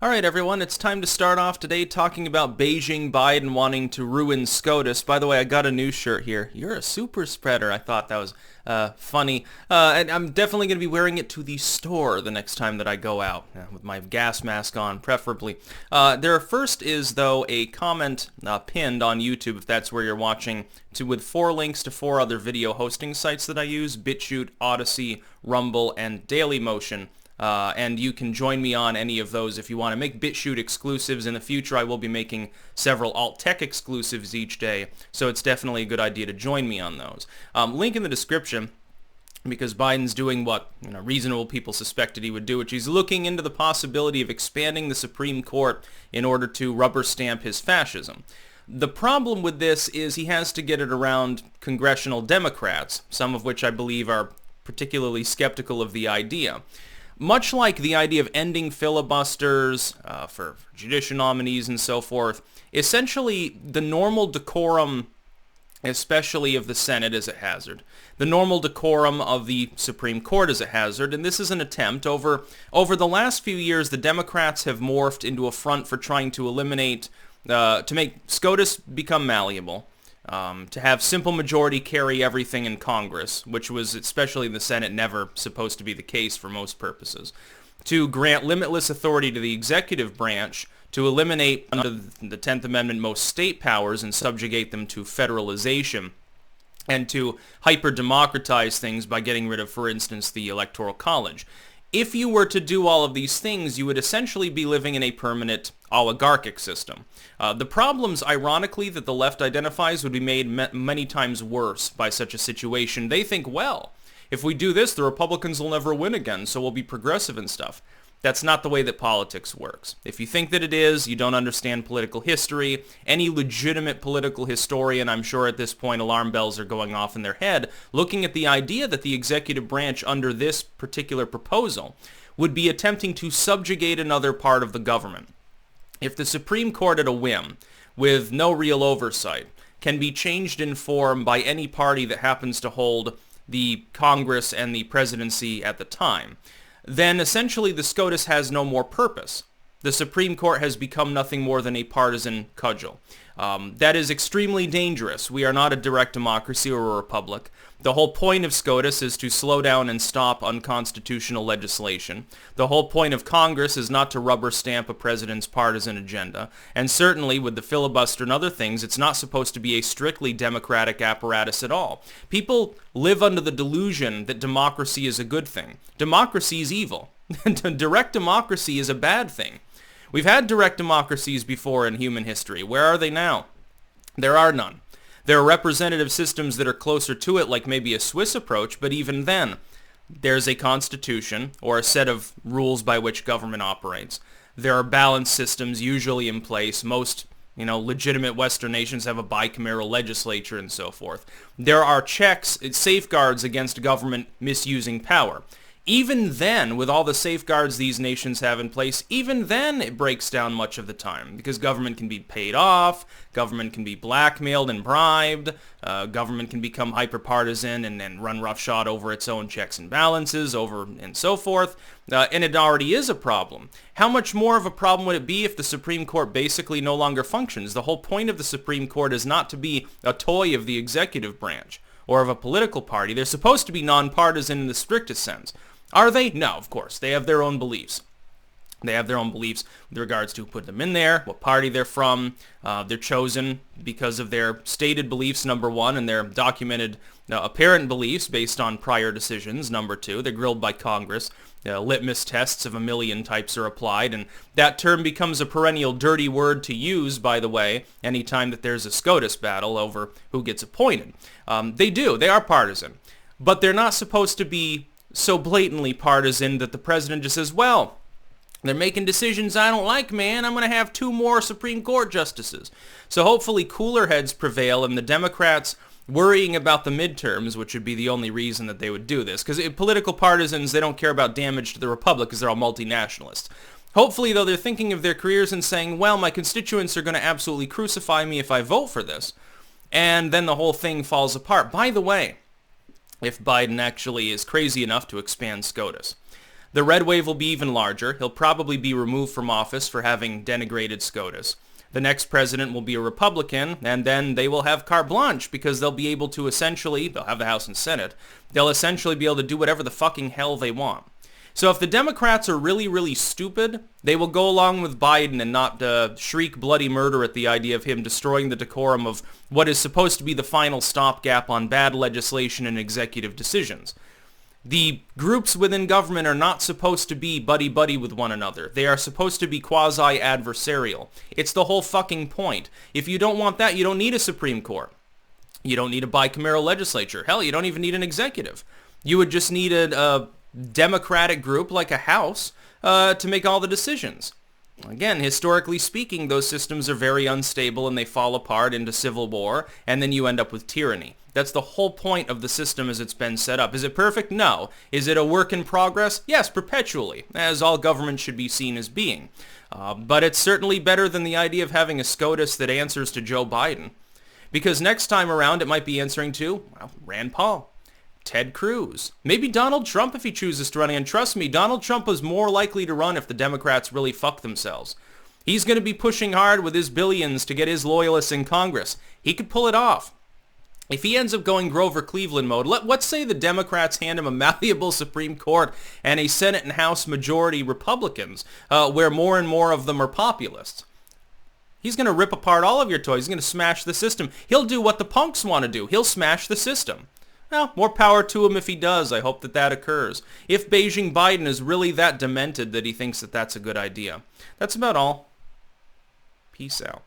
Alright everyone, it's time to start off today talking about Beijing Biden wanting to ruin SCOTUS. By the way, I got a new shirt here. You're a super spreader. I thought that was funny. And I'm definitely going to be wearing it to the store the next time that I go out, with my gas mask on, preferably. There first is, though, a comment pinned on YouTube, if that's where you're watching, with 4 links to 4 other video hosting sites that I use: BitChute, Odyssey, Rumble, and Dailymotion. And you can join me on any of those if you want to make BitChute exclusives. In the future, I will be making several alt-tech exclusives each day, so it's definitely a good idea to join me on those. Link in the description, because Biden's doing what reasonable people suspected he would do, which he's looking into the possibility of expanding the Supreme Court in order to rubber stamp his fascism. The problem with this is he has to get it around congressional Democrats, some of which I believe are particularly skeptical of the idea. Much like the idea of ending filibusters for judicial nominees and so forth, essentially the normal decorum, especially of the Senate, is a hazard. The normal decorum of the Supreme Court is a hazard, and this is an attempt. Over the last few years, the Democrats have morphed into a front for trying to eliminate, to make SCOTUS become malleable. To have simple majority carry everything in Congress, which was, especially in the Senate, never supposed to be the case for most purposes. To grant limitless authority to the executive branch, to eliminate under the 10th Amendment most state powers and subjugate them to federalization, and to hyper-democratize things by getting rid of, for instance, the Electoral College. If you were to do all of these things, you would essentially be living in a permanent oligarchic system. The problems, ironically, that the left identifies would be made many times worse by such a situation. They think, well, if we do this, the Republicans will never win again, so we'll be progressive and stuff. That's not the way that politics works. If you think that it is, you don't understand political history. Any legitimate political historian, I'm sure at this point alarm bells are going off in their head, looking at the idea that the executive branch under this particular proposal would be attempting to subjugate another part of the government. If the Supreme Court at a whim, with no real oversight, can be changed in form by any party that happens to hold the Congress and the presidency at the time, then essentially the SCOTUS has no more purpose. The Supreme Court has become nothing more than a partisan cudgel. That is extremely dangerous. We are not a direct democracy or a republic. The whole point of SCOTUS is to slow down and stop unconstitutional legislation. The whole point of Congress is not to rubber stamp a president's partisan agenda. And certainly with the filibuster and other things, it's not supposed to be a strictly democratic apparatus at all. People live under the delusion that democracy is a good thing. Democracy is evil. Direct democracy is a bad thing. We've had direct democracies before in human history. Where are they now? There are none. There are representative systems that are closer to it, like maybe a Swiss approach, but even then, there's a constitution or a set of rules by which government operates. There are balanced systems usually in place. Most legitimate Western nations have a bicameral legislature and so forth. There are checks, safeguards against government misusing power. Even then, with all the safeguards these nations have in place, even then it breaks down much of the time, because government can be paid off, government can be blackmailed and bribed, government can become hyper-partisan and run roughshod over its own checks and balances, and so forth, and it already is a problem. How much more of a problem would it be if the Supreme Court basically no longer functions? The whole point of the Supreme Court is not to be a toy of the executive branch or of a political party. They're supposed to be nonpartisan in the strictest sense. Are they? No, of course. They have their own beliefs. They have their own beliefs with regards to who put them in there, what party they're from. They're chosen because of their stated beliefs, number one, and their documented apparent beliefs based on prior decisions, number two. They're grilled by Congress. Litmus tests of a million types are applied, and that term becomes a perennial dirty word to use, by the way, anytime that there's a SCOTUS battle over who gets appointed. They are partisan, but they're not supposed to be so blatantly partisan that the president just says, well, they're making decisions I don't like, man. I'm going to have 2 more Supreme Court justices. So hopefully cooler heads prevail, and the Democrats worrying about the midterms, which would be the only reason that they would do this, because political partisans, they don't care about damage to the republic because they're all multinationalists. Hopefully, though, they're thinking of their careers and saying, well, my constituents are going to absolutely crucify me if I vote for this. And then the whole thing falls apart. By the way, if Biden actually is crazy enough to expand SCOTUS, The red wave will be even larger. He'll probably be removed from office for having denigrated SCOTUS. The next president will be a Republican, and then they will have carte blanche because they'll be able to essentially, they'll have the House and Senate, they'll essentially be able to do whatever the fucking hell they want. So if the Democrats are really, really stupid, they will go along with Biden and not shriek bloody murder at the idea of him destroying the decorum of what is supposed to be the final stopgap on bad legislation and executive decisions. The groups within government are not supposed to be buddy-buddy with one another. They are supposed to be quasi-adversarial. It's the whole fucking point. If you don't want that, you don't need a Supreme Court. You don't need a bicameral legislature. Hell, you don't even need an executive. You would just need a democratic group like a House to make all the decisions. Again, historically speaking, those systems are very unstable and they fall apart into civil war, and then you end up with tyranny. That's the whole point of the system as it's been set up. Is it perfect? No. Is it a work in progress? Yes, perpetually, as all government should be seen as being. But it's certainly better than the idea of having a SCOTUS that answers to Joe Biden. Because next time around it might be answering to, well, Rand Paul, Ted Cruz, maybe Donald Trump if he chooses to run. And trust me, Donald Trump is more likely to run if the Democrats really fuck themselves. He's going to be pushing hard with his billions to get his loyalists in Congress. He could pull it off. If he ends up going Grover Cleveland mode, let's say the Democrats hand him a malleable Supreme Court and a Senate and House majority Republicans, where more and more of them are populists. He's going to rip apart all of your toys. He's going to smash the system. He'll do what the punks want to do. He'll smash the system. Well, more power to him if he does. I hope that occurs. If Beijing Biden is really that demented that he thinks that that's a good idea. That's about all. Peace out.